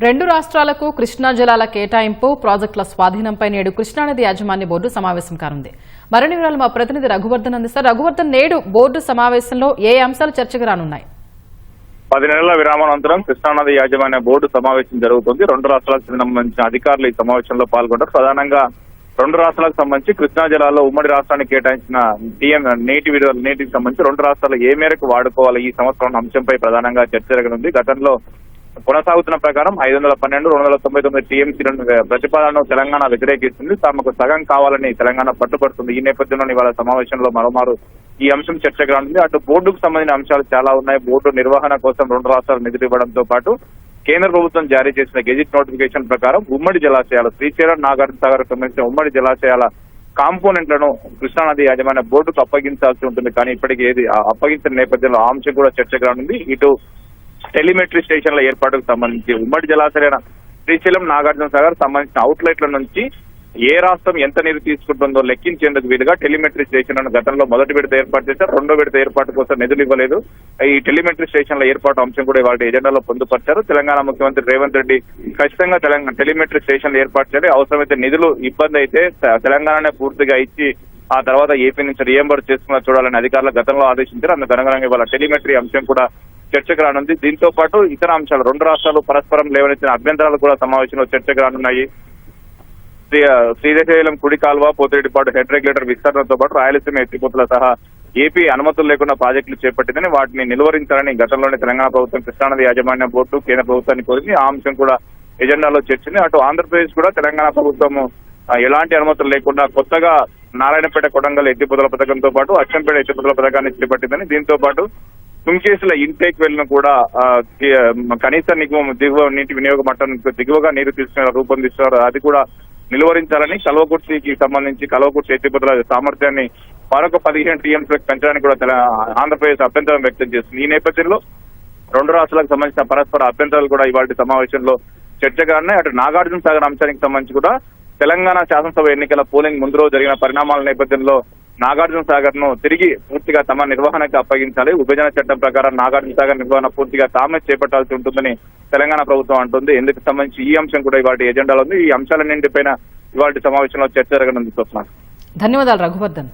రెండు రాష్ట్రాలకు కృష్ణా జలాల కేటాయింపు ప్రాజెక్టుల స్వాధీనంపై నేడు కృష్ణానది యాజమాన్య బోర్డు సమావేశం కానుంది. మరిన్ని వివరాలు మా ప్రతినిధి రఘువర్ధన్ అందిస్తారు. రఘువర్ధన్, నేడు బోర్డు సమావేశంలో ఏ అంశాలు చర్చకు రానున్నాయి? 10 నెలల విరామానంతరం కృష్ణానది యాజమాన్య బోర్డు సమావేశం జరుగుతుంది. రెండు రాష్ట్రాలకు సంబంధించిన అధికారులు ఈ సమావేశంలో పాల్గొంటారు. ప్రధానంగా రెండు రాష్ట్రాలకు సంబంధించి కృష్ణా జలాల్లో ఉమ్మడి రాష్ట్రానికి కేటాయించిన నీటికి సంబంధించి రెండు రాష్ట్రాలు ఏ మేరకు వాడుకోవాలి ఈ సంవత్సరం అంశంపై ప్రధానంగా చర్చ జరగనుంది. గతంలో కొనసాగుతున్న ప్రకారం 512, 299 టీఎంసీ ప్రతిపాదనను తెలంగాణ వ్యతిరేకిస్తుంది. తమకు సగం కావాలని తెలంగాణ పట్టుబడుతుంది. ఈ నేపథ్యంలో ఇవాళ సమావేశంలో మరోమారు ఈ అంశం చర్చకు రానుంది. అటు బోర్డుకు సంబంధించిన అంశాలు చాలా ఉన్నాయి. బోర్డు నిర్వహణ కోసం రెండు రాష్ట్రాలు నిధులు ఇవ్వడంతో పాటు కేంద్ర ప్రభుత్వం జారీ చేసిన గెజిట్ నోటిఫికేషన్ ప్రకారం ఉమ్మడి జలాశయాలు శ్రీశైలం, నాగార్జున సాగర్ సంబంధించిన ఉమ్మడి జలాశయాల కాంపోనెంట్లను కృష్ణానది యాజమాన్య బోర్డుకు అప్పగించాల్సి ఉంటుంది. కానీ ఇప్పటికీ ఏది అప్పగించిన నేపథ్యంలో ఆ అంశం కూడా చర్చకు రానుంది. ఇటు టెలిమెట్రీ స్టేషన్ల ఏర్పాటుకు సంబంధించి ఉమ్మడి జలాశయాల శ్రీశైలం, నాగార్జున సాగర్ సంబంధించిన అవుట్లెట్ల నుంచి ఏ రాష్ట్రం ఎంత నీరు తీసుకుంటుందో లెక్కించేందుకు వీలుగా టెలిమెట్రీ స్టేషన్లను గతంలో మొదటి విడత ఏర్పాటు చేశారు. రెండో విడత ఏర్పాటు కోసం నిధులు ఇవ్వలేదు. ఈ టెలిమెట్రీ స్టేషన్ల ఏర్పాటు అంశం కూడా వాటి ఎజెండాలో పొందుపరిచారు. తెలంగాణ ముఖ్యమంత్రి రేవంత్ రెడ్డి ఖచ్చితంగా టెలిమెట్రీ స్టేషన్లు ఏర్పాటు చేయాలి, అవసరమైతే నిధులు ఇబ్బంది అయితే తెలంగాణనే పూర్తిగా ఇచ్చి ఆ తర్వాత ఏపీ నుంచి రీఎంబర్స్ చేసుకున్నా చూడాలని అధికారులు గతంలో ఆదేశించారు. అందుకు అనుగుణంగా ఇవాళ టెలిమెట్రీ అంశం కూడా చర్చకు రానుంది. దీంతో పాటు ఇతర అంశాలు రెండు రాష్ట్రాలు పరస్పరం లేవనెత్తిన అభ్యంతరాలు కూడా సమావేశంలో చర్చకు రానున్నాయి. శ్రీశైలం కుడి కాల్వ, పోతిరెడ్డిపాడు హెడ్ రెగ్యులేటర్ విస్తరణతో పాటు రాయలసీమ ఎత్తిపోతల సహా ఏపీ అనుమతులు లేకుండా ప్రాజెక్టులు చేపట్టిందని వాటిని నిలువరించాలని గతంలోనే తెలంగాణ ప్రభుత్వం కృష్ణానది యాజమాన్య బోర్డు కేంద్ర ప్రభుత్వాన్ని కోరింది. ఆ అంశం కూడా ఎజెండాలో చర్చింది. అటు ఆంధ్రప్రదేశ్ కూడా తెలంగాణ ప్రభుత్వం ఎలాంటి అనుమతులు లేకుండా కొత్తగా నారాయణపేట, కొడంగల్ ఎత్తిపోతల పథకంతో పాటు అచ్చంపేట ఎత్తిపోతల పథకాన్ని చేపట్టిందని, దీంతో పాటు తుంకేసుల ఇంటేక్ వెల్ ను కూడా కనీస దిగువ నీటి వినియోగ మట్టం దిగువగా నీరు తీసుకునే రూపొందిస్తున్నారు. అది కూడా నిలువరించాలని కల్వకుర్తికి సంబంధించి కల్వకుర్తి ఎత్తిపోతల సామర్థ్యాన్ని మరొక 15 టీఎంసీలకు పెంచడానికి కూడా ఆంధ్రప్రదేశ్ అభ్యంతరం వ్యక్తం చేస్తుంది. ఈ నేపథ్యంలో రెండు రాష్ట్రాలకు సంబంధించిన పరస్పర అభ్యంతరాలు కూడా ఇవాళ సమావేశంలో చర్చగా ఉన్నాయి. అటు నాగార్జున సాగర్ అంశానికి సంబంధించి కూడా తెలంగాణ శాసనసభ ఎన్నికల పోలింగ్ ముందు రోజు జరిగిన పరిణామాల నేపథ్యంలో నాగార్జున సాగర్ ను తిరిగి పూర్తిగా తమ నిర్వహణకు అప్పగించాలి. విభజన చట్టం ప్రకారం నాగార్జున సాగర్ నిర్వహణ పూర్తిగా తామే చేపట్టాల్సి ఉంటుందని తెలంగాణ ప్రభుత్వం అంటుంది. ఎందుకు సంబంధించి ఈ అంశం కూడా ఇవాళ ఎజెండాలో ఉంది. ఈ అంశాలన్నింటిపైన ఇవాళ సమావేశంలో చర్చ జరగనుంది. ధన్యవాదాలు రఘువర్ధన్.